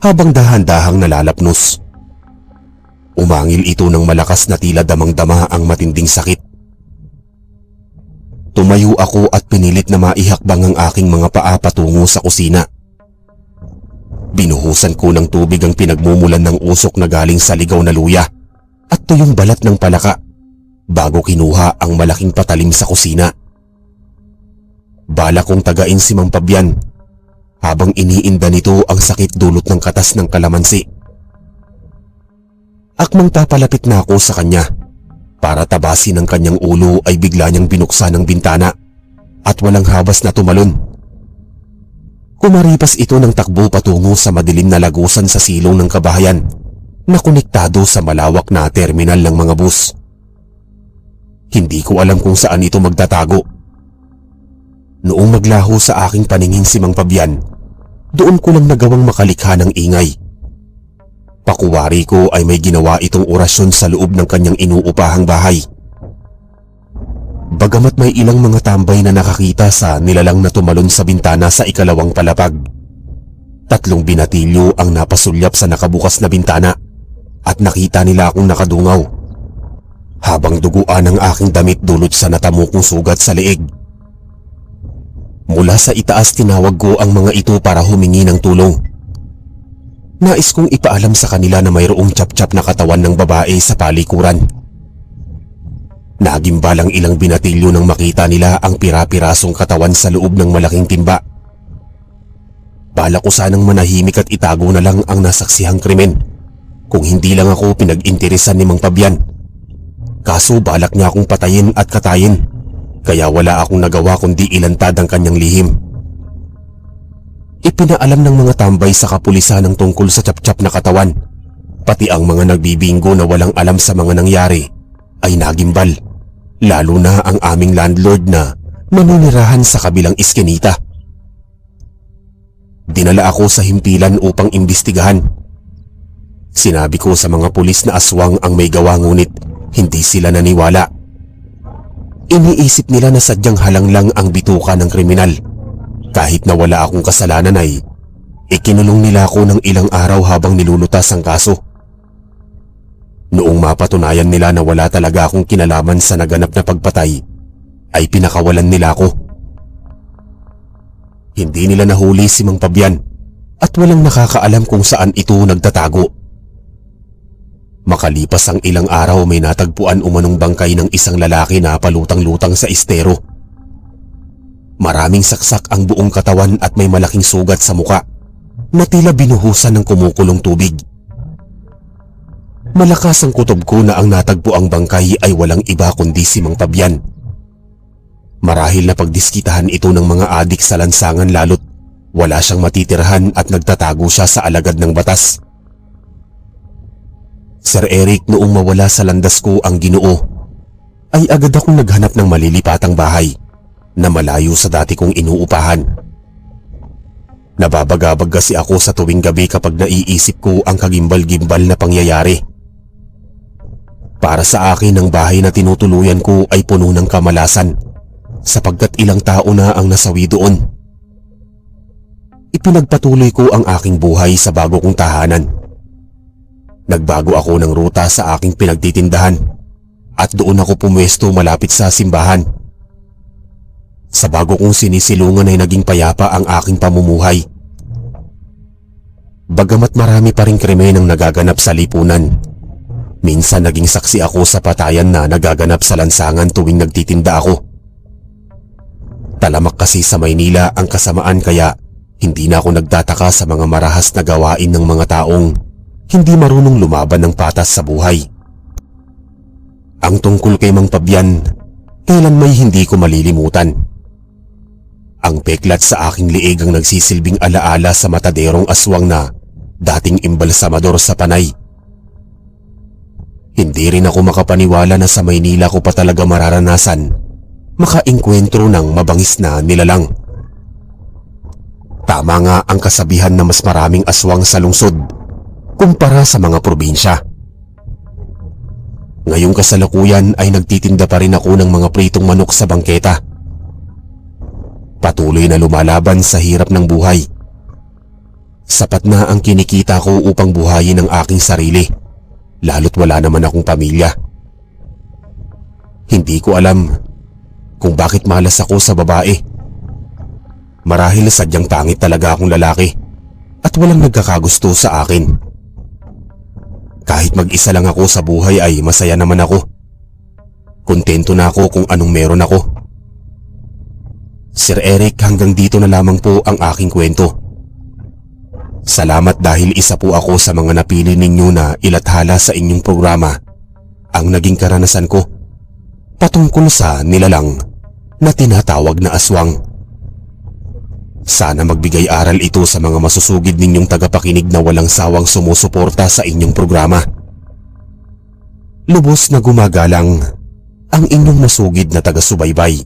[SPEAKER 1] habang dahan-dahang nalalapnos. Umangil ito ng malakas na tila damang-dama ang matinding sakit. Tumayo ako at pinilit na maihakbang ang aking mga paa patungo sa kusina. Binuhusan ko ng tubig ang pinagmumulan ng usok na galing sa ligaw na luya at tuyong balat ng palaka bago kinuha ang malaking patalim sa kusina. Balak kong tagain si Mang Fabian habang iniinda nito ang sakit dulot ng katas ng kalamansi. Akmang papalapit na ako sa kanya. Para tabasin ang kanyang ulo ay bigla niyang binuksan ang bintana at walang habas na tumalon. Kumaripas ito ng takbo patungo sa madilim na lagusan sa silong ng kabahayan na konektado sa malawak na terminal ng mga bus. Hindi ko alam kung saan ito magtatago. Noong maglaho sa aking paningin si Mang Fabian, doon ko lang nagawang makalikha ng ingay. Pakuwari ko ay may ginawa itong orasyon sa loob ng kanyang inuupahang bahay. Bagamat may ilang mga tambay na nakakita sa nilalang na tumalon sa bintana sa ikalawang palapag, Tatlong binatilyo ang napasulyap sa nakabukas na bintana at nakita nila akong nakadungaw, habang duguan ang aking damit dulot sa natamo kong sugat sa leeg. Mula sa itaas tinawag ko ang mga ito para humingi ng tulong. Nais kong ipaalam sa kanila na mayroong tiyap-tiyap na katawan ng babae sa palikuran. Nagimbal ang ilang binatilyo nang makita nila ang pira-pirasong katawan sa loob ng malaking timba. Balak ko sanang manahimik at itago na lang ang nasaksihang krimen kung hindi lang ako pinag-interesan ni Mang Fabian. Kaso balak niya akong patayin at katayin, kaya wala akong nagawa kundi ilantad ang kanyang lihim. Ipinaalam ng mga tambay sa kapulisan ang tungkol sa tiyap-tiyap na katawan, pati ang mga nagbibingo na walang alam sa mga nangyari ay nagimbal, lalo na ang aming landlord na naninirahan sa kabilang iskinita. Dinala ako sa himpilan upang imbestigahan. Sinabi ko sa mga pulis na aswang ang may gawa, ngunit hindi sila naniwala. Iniisip nila na sadyang halang lang ang bituka ng kriminal. Kahit na wala akong kasalanan ay ikinulong nila ako ng ilang araw habang nilulutas ang kaso. Noong mapatunayan nila na wala talaga akong kinalaman sa naganap na pagpatay, ay pinakawalan nila ako. Hindi nila nahuli si Mang Fabian at walang nakakaalam kung saan ito nagtatago. Makalipas ang ilang araw may natagpuan umanong bangkay ng isang lalaki na palutang-lutang sa estero. Maraming saksak ang buong katawan at may malaking sugat sa muka na tila binuhusan ng kumukulong tubig. Malakas ang kutob ko na ang natagpo ang bangkay ay walang iba kundi si Mang Fabian. Marahil na pagdiskitahan ito ng mga adik sa lansangan, lalo't wala siyang matitirahan at nagtatago siya sa alagad ng batas. Sir Eric, noong mawala sa landas ko ang Ginoo, ay agad akong naghanap ng malilipatang bahay na malayo sa dati kong inuupahan. Nababagabag kasi ako sa tuwing gabi kapag naiisip ko ang kagimbal-gimbal na pangyayari. Para sa akin, ang bahay na tinutuluyan ko ay puno ng kamalasan sapagkat ilang tao na ang nasawi doon. Ipinagpatuloy ko ang aking buhay sa bago kong tahanan. Nagbago ako ng ruta sa aking pinagtitindahan at doon ako pumwesto malapit sa simbahan. Sa bago kong sinisilungan ay naging payapa ang aking pamumuhay. Bagamat marami pa ring krimen ang nagaganap sa lipunan, minsan naging saksi ako sa patayan na nagaganap sa lansangan tuwing nagtitinda ako. Talamak kasi sa Maynila ang kasamaan, kaya hindi na ako nagtataka sa mga marahas na gawain ng mga taong hindi marunong lumaban ng patas sa buhay. Ang tungkol kay Mang Fabian, kailan may hindi ko malilimutan. Ang peklat sa aking liig ang nagsisilbing alaala sa mataderong aswang na dating imbalsamador sa Panay. Hindi rin ako makapaniwala na sa Maynila ko pa talaga mararanasan makaengkwentro ng mabangis na nilalang. Tama nga ang kasabihan na mas maraming aswang sa lungsod kumpara sa mga probinsya. Ngayong kasalukuyan ay nagtitinda pa rin ako ng mga pritong manok sa bangketa. Patuloy na lumalaban sa hirap ng buhay. Sapat na ang kinikita ko upang buhayin ang aking sarili, lalo't wala naman akong pamilya. Hindi ko alam kung bakit malas ako sa babae. Marahil sadyang pangit talaga akong lalaki at walang nagkakagusto sa akin. Kahit mag-isa lang ako sa buhay ay masaya naman ako. Kontento na ako kung anong meron ako. Sir Eric, hanggang dito na lamang po ang aking kwento. Salamat dahil isa po ako sa mga napili ninyo na ilathala sa inyong programa ang naging karanasan ko patungkol sa nilalang na tinatawag na aswang. Sana magbigay aral ito sa mga masusugid ninyong tagapakinig na walang sawang sumusuporta sa inyong programa. Lubos na gumagalang ang inyong masugid na taga-subaybay.